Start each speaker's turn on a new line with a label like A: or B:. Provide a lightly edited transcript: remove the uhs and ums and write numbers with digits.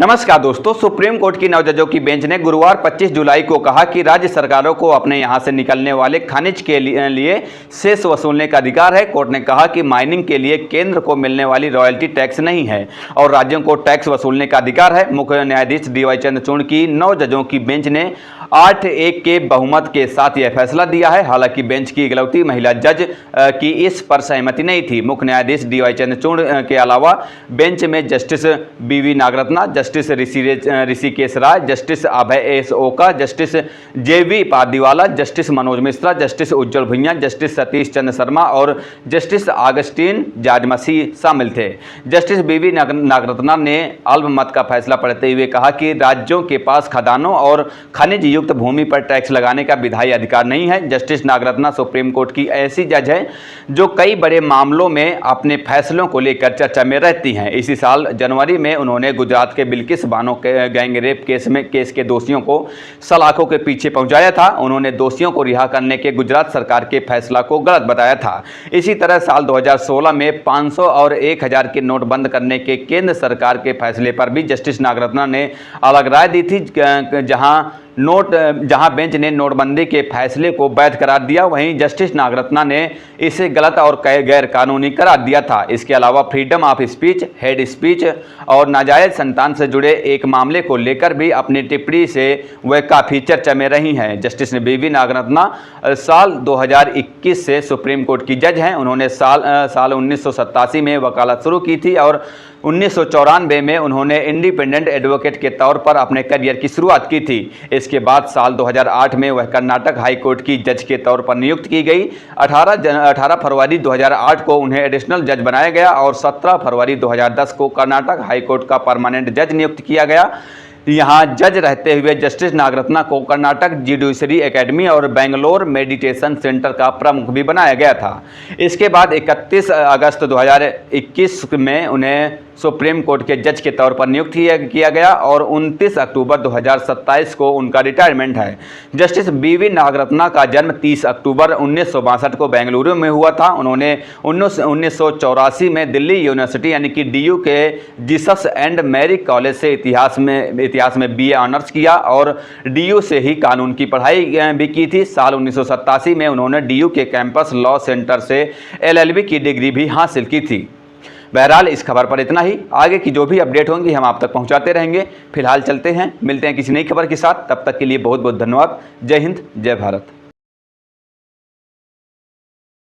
A: नमस्कार दोस्तों, supreme court की 9 जजों की बेंच ने गुरुवार 25 जुलाई को कहा कि राज्य सरकारों को अपने यहां से निकलने वाले खनिज के लिए सेस वसूलने का अधिकार है। कोर्ट ने कहा कि माइनिंग के लिए केंद्र को मिलने वाली रॉयल्टी टैक्स नहीं है और राज्यों को टैक्स वसूलने का अधिकार है। मुख्य न्यायाधीश डीवाई चंद्रचूड़ की 9 जजों की बेंच ने 8-1 के बहुमत के साथ यह फैसला दिया है। हालांकि बेंच की इकलौती महिला जज की इस पर सहमति नहीं थी। मुख्य न्यायाधीश डीवाई चंद्रचूड़ के अलावा बेंच में जस्टिस बीवी नागरत्ना, जस्टिस ऋषिकेश राय, जस्टिस अभय एस ओका, जस्टिस जेवी पारदीवाला, जस्टिस मनोज मिश्रा, जस्टिस उज्जवल भुइयां, जस्टिस सतीश चंद्र शर्मा और जस्टिस अगस्टीन जॉर्ज मसीह शामिल थे। जस्टिस बीवी नागरत्ना ने अल्पमत का फैसला पढ़ते हुए कहा कि राज्यों के पास खदानों और खनिज युक्त भूमि पर टैक्स लगाने का विधायी अधिकार नहीं है। जस्टिस नागरत्ना सुप्रीम कोर्ट की ऐसी जज है जो कई बड़े मामलों में अपने फैसलों को लेकर चर्चा में रहती हैं। इसी साल जनवरी में उन्होंने गुजरात के बिल्किस बानो के गैंग रेप केस के दोषियों को सलाखों के पीछे पहुंचाया था। उन्होंने दोषियों को रिहा करने के गुजरात सरकार के फैसला को गलत बताया था। इसी तरह साल 2016 में 500 और 1000 के नोट बंद करने के केंद्र सरकार के फैसले पर भी जस्टिस नागरत्ना ने अलग राय दी थी, जहां बेंच ने नोटबंदी के फैसले को वैध करार दिया, वहीं जस्टिस नागरत्ना ने इसे गलत और गैर कानूनी करार दिया था। इसके अलावा freedom of speech, head speech और नाजायज संतान से जुड़े एक मामले को लेकर भी अपनी टिप्पणी से वह काफ़ी चर्चा में रही हैं। जस्टिस बीवी नागरत्ना साल 2021 से सुप्रीम कोर्ट की जज हैं। उन्होंने साल 1987 में वकालत शुरू की थी और 1994 में उन्होंने इंडिपेंडेंट एडवोकेट के तौर पर अपने करियर की शुरुआत की थी। इसके बाद साल 2008 में वह कर्नाटक हाई कोर्ट की जज के तौर पर नियुक्त की गई। 18 फरवरी 2008 को उन्हें एडिशनल जज बनाया गया और 17 फरवरी 2010 को कर्नाटक हाई कोर्ट का परमानेंट जज नियुक्त किया गया। यहाँ जज रहते हुए जस्टिस नागरत्ना को कर्नाटक जुडिशरी एकेडमी और बेंगलोर मेडिटेशन सेंटर का प्रमुख भी बनाया गया था। इसके बाद 31 अगस्त 2021 में उन्हें सुप्रीम कोर्ट के जज के तौर पर नियुक्त किया गया और 29 अक्टूबर 2027 को उनका रिटायरमेंट है। जस्टिस बीवी नागरत्ना का जन्म 30 अक्टूबर 1962 को बेंगलुरु में हुआ था। उन्होंने 1984 में दिल्ली यूनिवर्सिटी यानी कि डीयू के जीसस एंड मैरी कॉलेज से इतिहास में बीए ऑनर्स किया और डीयू से ही कानून की पढ़ाई भी की थी। साल 1987 में उन्होंने डीयू के कैंपस लॉ सेंटर से एलएलबी की डिग्री भी हासिल की थी। बहरहाल इस खबर पर इतना ही। आगे की जो भी अपडेट होंगी हम आप तक पहुंचाते रहेंगे। फिलहाल चलते हैं, मिलते हैं किसी नई खबर के साथ। तब तक के लिए बहुत बहुत धन्यवाद। जय हिंद, जय भारत।